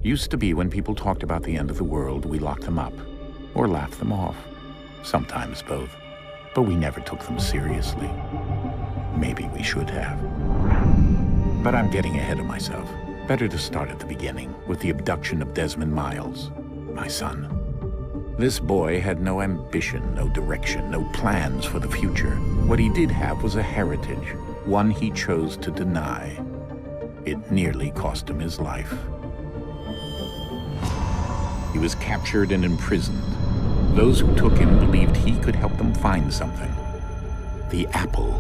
Used to be when people talked about the end of the world, we locked them up, or laughed them off. Sometimes both. But we never took them seriously. Maybe we should have. But I'm getting ahead of myself. Better to start at the beginning, with the abduction of Desmond Miles, my son. This boy had no ambition, no direction, no plans for the future. What he did have was a heritage, one he chose to deny. It nearly cost him his life. He was captured and imprisoned. Those who took him believed he could help them find something. The apple.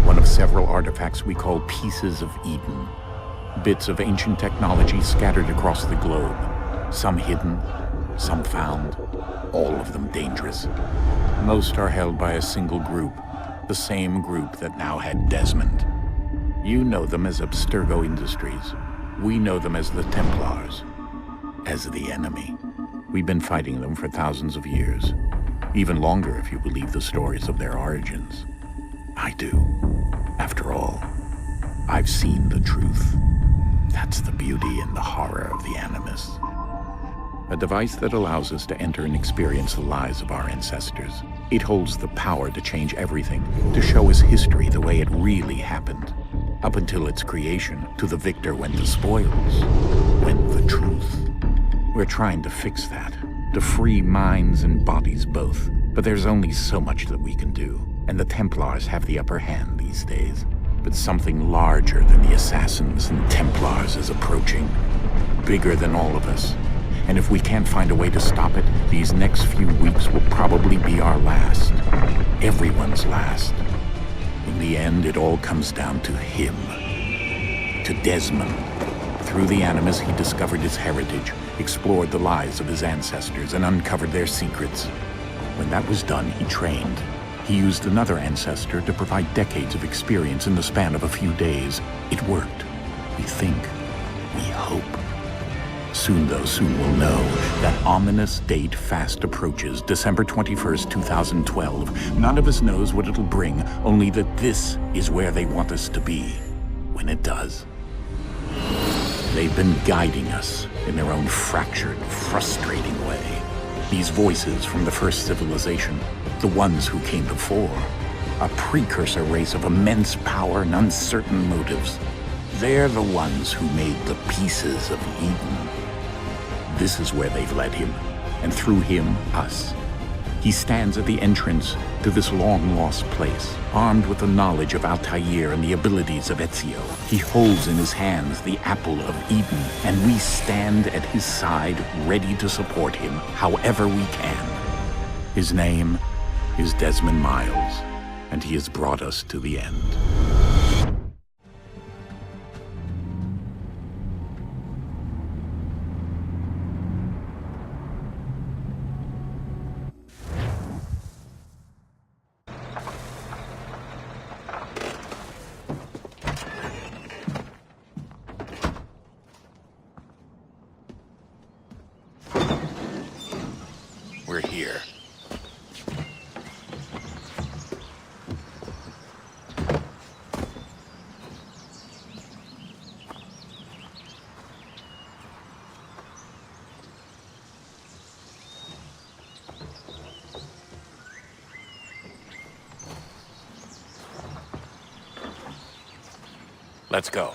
One of several artifacts we call pieces of Eden. Bits of ancient technology scattered across the globe. Some hidden, some found, all of them dangerous. Most are held by a single group, the same group that now had Desmond. You know them as Abstergo Industries. We know them as the Templars, as the enemy. We've been fighting them for thousands of years, even longer if you believe the stories of their origins. I do. After all, I've seen the truth. That's the beauty and the horror of the Animus. A device that allows us to enter and experience the lives of our ancestors. It holds the power to change everything, to show us history the way it really happened. Up until its creation, to the victor went the spoils, went the truth. We're trying to fix that, to free minds and bodies both. But there's only so much that we can do, and the Templars have the upper hand these days. But something larger than the Assassins and Templars is approaching, bigger than all of us. And if we can't find a way to stop it, these next few weeks will probably be our last. Everyone's last. In the end, it all comes down to him. To Desmond. Through the Animus, he discovered his heritage, explored the lives of his ancestors, and uncovered their secrets. When that was done, he trained. He used another ancestor to provide decades of experience in the span of a few days. It worked. We think. We hope. Soon, though, soon we'll know. That ominous date fast approaches, December 21st, 2012. None of us knows what it'll bring, only that this is where they want us to be, when it does. They've been guiding us in their own fractured, frustrating way. These voices from the first civilization, the ones who came before, a precursor race of immense power and uncertain motives. They're the ones who made the pieces of Eden. This is where they've led him, and through him, us. He stands at the entrance to this long-lost place, armed with the knowledge of Altair and the abilities of Ezio. He holds in his hands the apple of Eden, and we stand at his side, ready to support him however we can. His name is Desmond Miles, and he has brought us to the end. We're here. Let's go.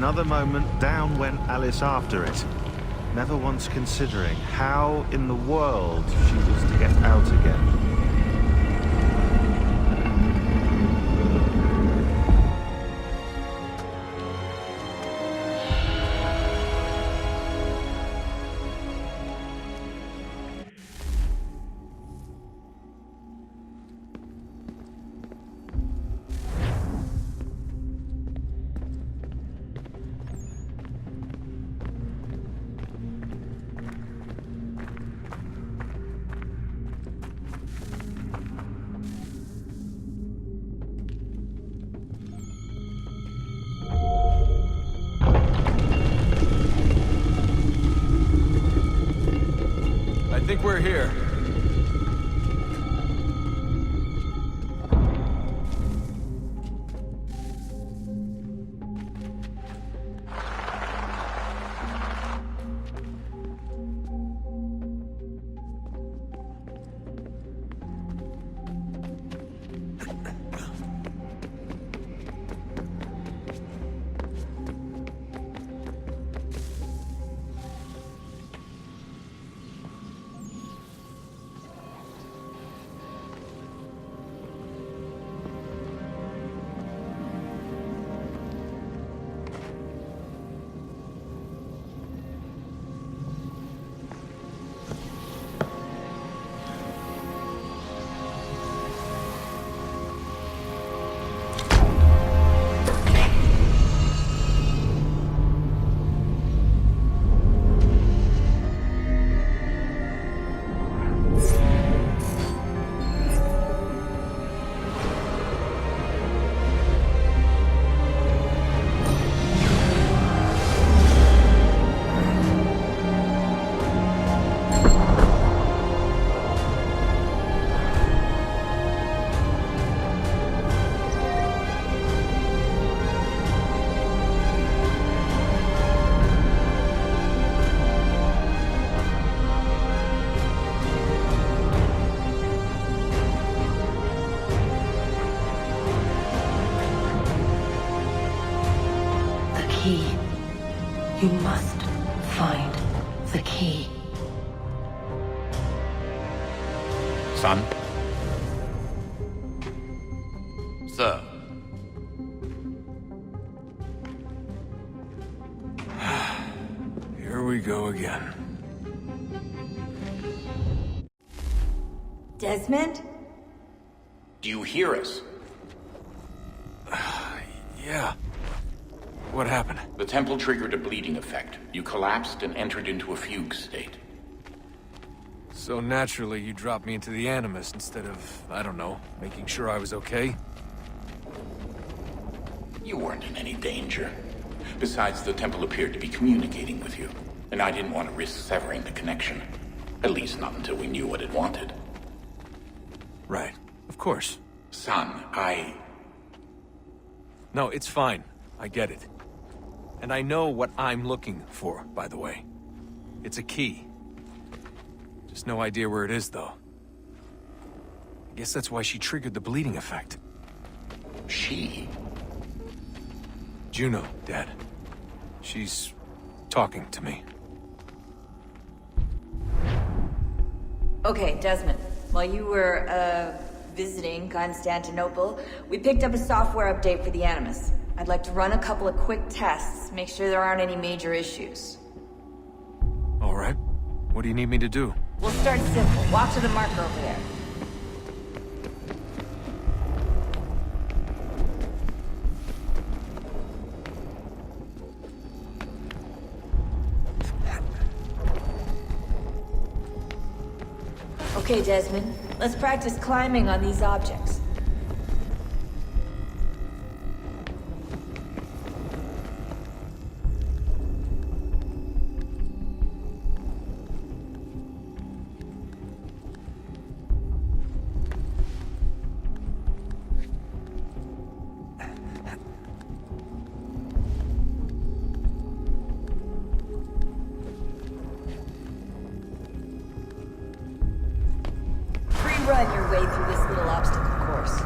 another moment, down went Alice after it, never once considering how in the world she was to get out again. I think we're here. Key. You must find the key. Son? Sir. Here we go again. Desmond? Do you hear us? Yeah. What happened? The temple triggered a bleeding effect. You collapsed and entered into a fugue state. So naturally, you dropped me into the Animus instead of, I don't know, making sure I was okay? You weren't in any danger. Besides, the temple appeared to be communicating with you, and I didn't want to risk severing the connection. At least not until we knew what it wanted. Right. Of course. Son, No, it's fine. I get it. And I know what I'm looking for, by the way. It's a key. Just no idea where it is, though. I guess that's why she triggered the bleeding effect. She? Juno, Dad. She's talking to me. Okay, Desmond. While you were, visiting Constantinople, we picked up a software update for the Animus. I'd like to run a couple of quick tests, make sure there aren't any major issues. All right. What do you need me to do? We'll start simple. Walk to the marker over there. Okay, Desmond. Let's practice climbing on these objects. Run your way through this little obstacle course.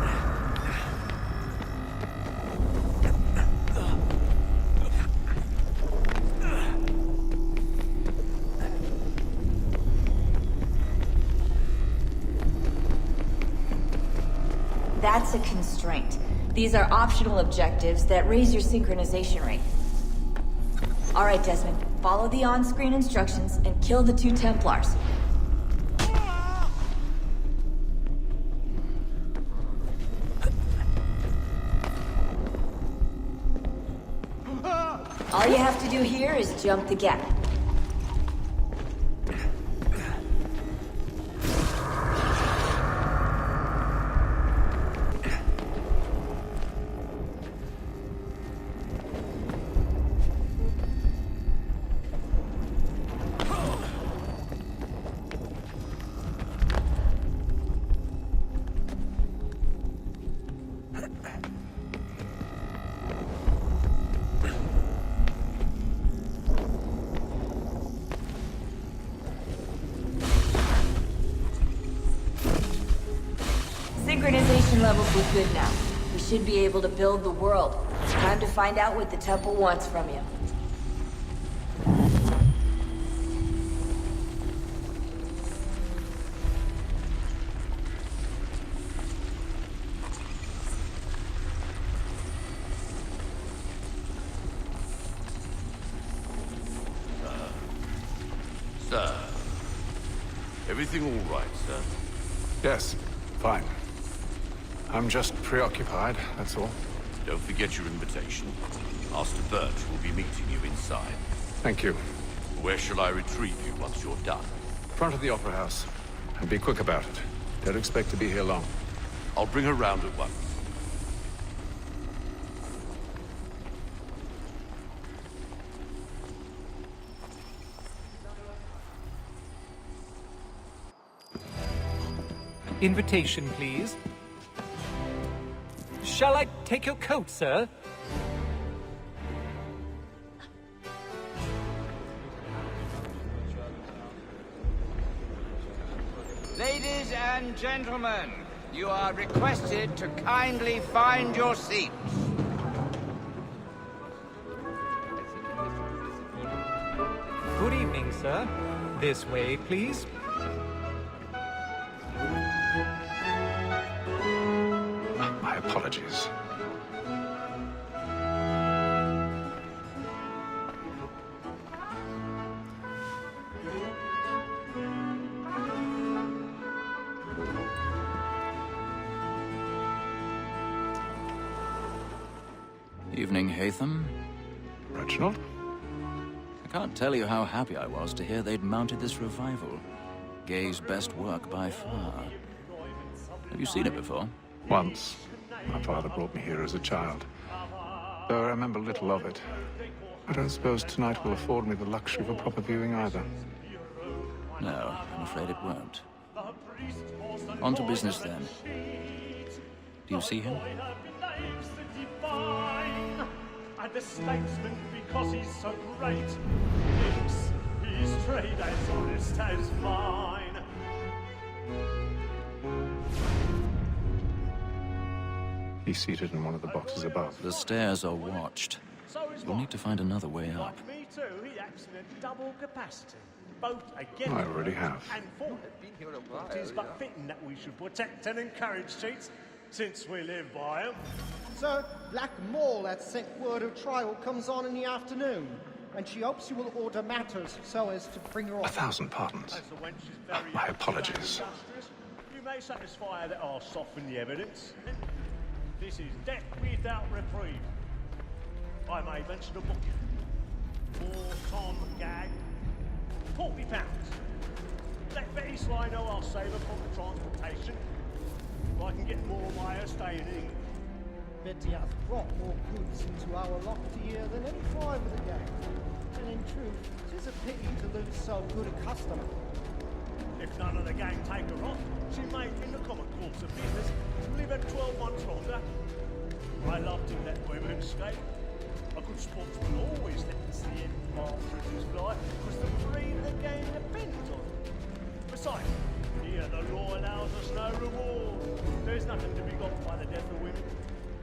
that's a constraint. These are optional objectives that raise your synchronization rate. Alright, Desmond. Follow the on-screen instructions and kill the 2 Templars. All you have to do here is jump the gap. Synchronization levels look good now. We should be able to build the world. Time to find out what the temple wants from you. Sir. Everything all right, sir? Yes, fine. I'm just preoccupied, that's all. Don't forget your invitation. Master Birch will be meeting you inside. Thank you. Where shall I retrieve you once you're done? Front of the Opera House. And be quick about it. Don't expect to be here long. I'll bring her round at once. Invitation, please. Shall I take your coat, sir? Ladies and gentlemen, you are requested to kindly find your seats. Good evening, sir. This way, please. My apologies. Evening, Hatham. Reginald? I can't tell you how happy I was to hear they'd mounted this revival. Gay's best work by far. Have you seen it before? Once. My father brought me here as a child. Though I remember little of it. I don't suppose tonight will afford me the luxury of a proper viewing either. No, I'm afraid it won't. On to business then. Do you see him? And the statesman, because he's so great, thinks his trade as honest as mine. He's seated in one of the boxes above. The stairs are watched. You'll need to find another way up. Like me too, he acts in a double capacity. Both against I already have. and for. It is but fitting that we should protect and encourage cheats, since we live by them. Sir, Black Mall had sent word her trial comes on in the afternoon, and she hopes you will order matters so as to bring her off. 1,000 pardons. As the wench is very My apologies. industrious, you may satisfy her that I'll soften the evidence. This is death without reprieve. I may mention a book. For Tom Gag, £40. Let Betty Sly know I'll save her from the transportation. If I can get more of my staying in England. Betty hath brought more goods into our lofty year than any five of the gang. And in truth, 'tis a pity to lose so good a customer. If none of the gang take her off, she may, in the common course of business, live at 12 months longer. I love to let women escape. A good sportsman always lets the end partridges fly, because the breed of the game depends on it. Besides, here the law allows us no reward. There's nothing to be got by the death of women,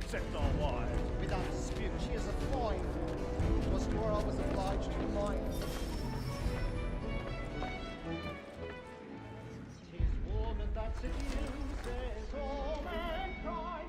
except our wives. Without dispute, she is a fine woman. It was to her I was obliged to remind. 'Tis woman that seduces all mankind.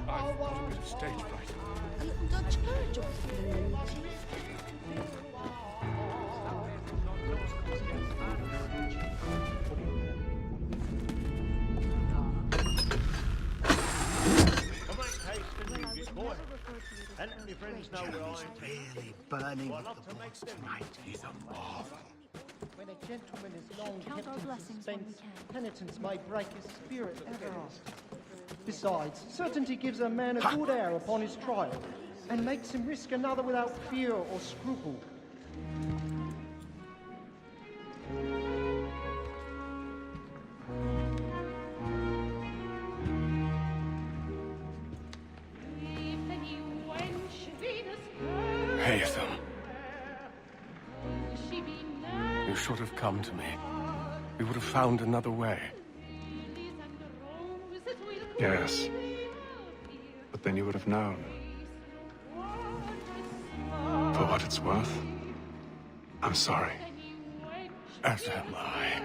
I've got a bit of stage fright. A little Dutch carriage or something. And my friends know where I'm really burning up the boards tonight. He's a marvel. When a gentleman is long Count our kept in blessings when we suspense, can. penitence may break his spirit at last. Besides, certainty gives a man a good air upon his trial, and makes him risk another without fear or scruple. Haytham. You should have come to me. We would have found another way. Yes. But then you would have known. For what it's worth, I'm sorry. As am I.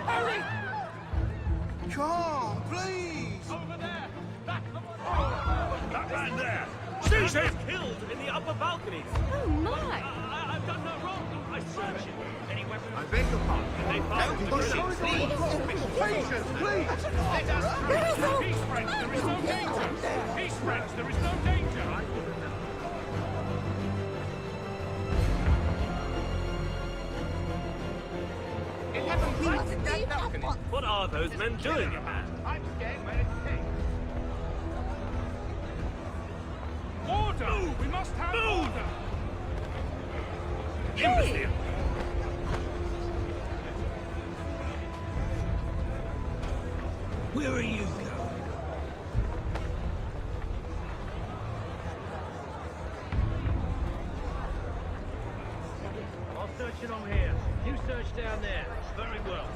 Hurry! Come, please! Over there! That man there! Seize him! Killed in the upper balconies! Oh my! I've done no wrong! I searched him! Any weapons? I beg your pardon. They found him. Patience, please! Let us through! Peace, friends, there is no danger! Peace, friends, there is no danger! What are those men doing, man? I'm scared where it's taken. Order! Move. We must have order! Imbecile! Where are you going? I'll search it on here. You search down there. Very well.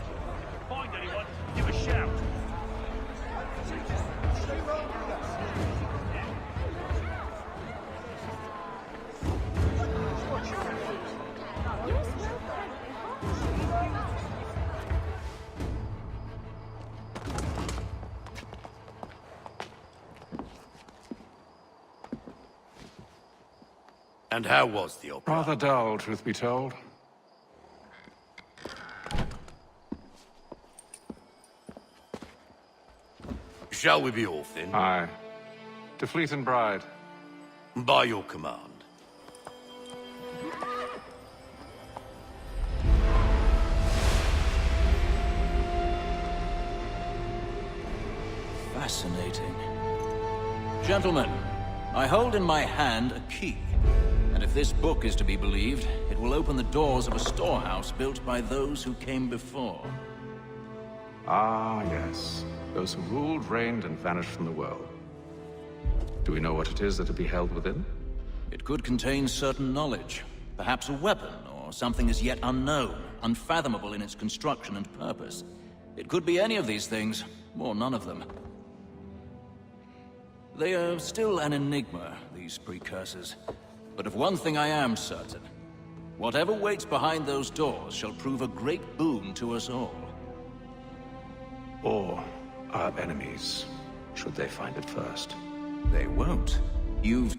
Find anyone, give a shout. And how was the opera? Rather dull, truth be told. Shall we be off then? Aye. To Fleet and Bride. By your command. Fascinating. Gentlemen, I hold in my hand a key. And if this book is to be believed, it will open the doors of a storehouse built by those who came before. Ah, yes. Those who ruled, reigned, and vanished from the world. Do we know what it is that will be held within? It could contain certain knowledge. Perhaps a weapon, or something as yet unknown, unfathomable in its construction and purpose. It could be any of these things, or none of them. They are still an enigma, these precursors. But of one thing I am certain. Whatever waits behind those doors shall prove a great boon to us all. Or our enemies, should they find it first. They won't. You've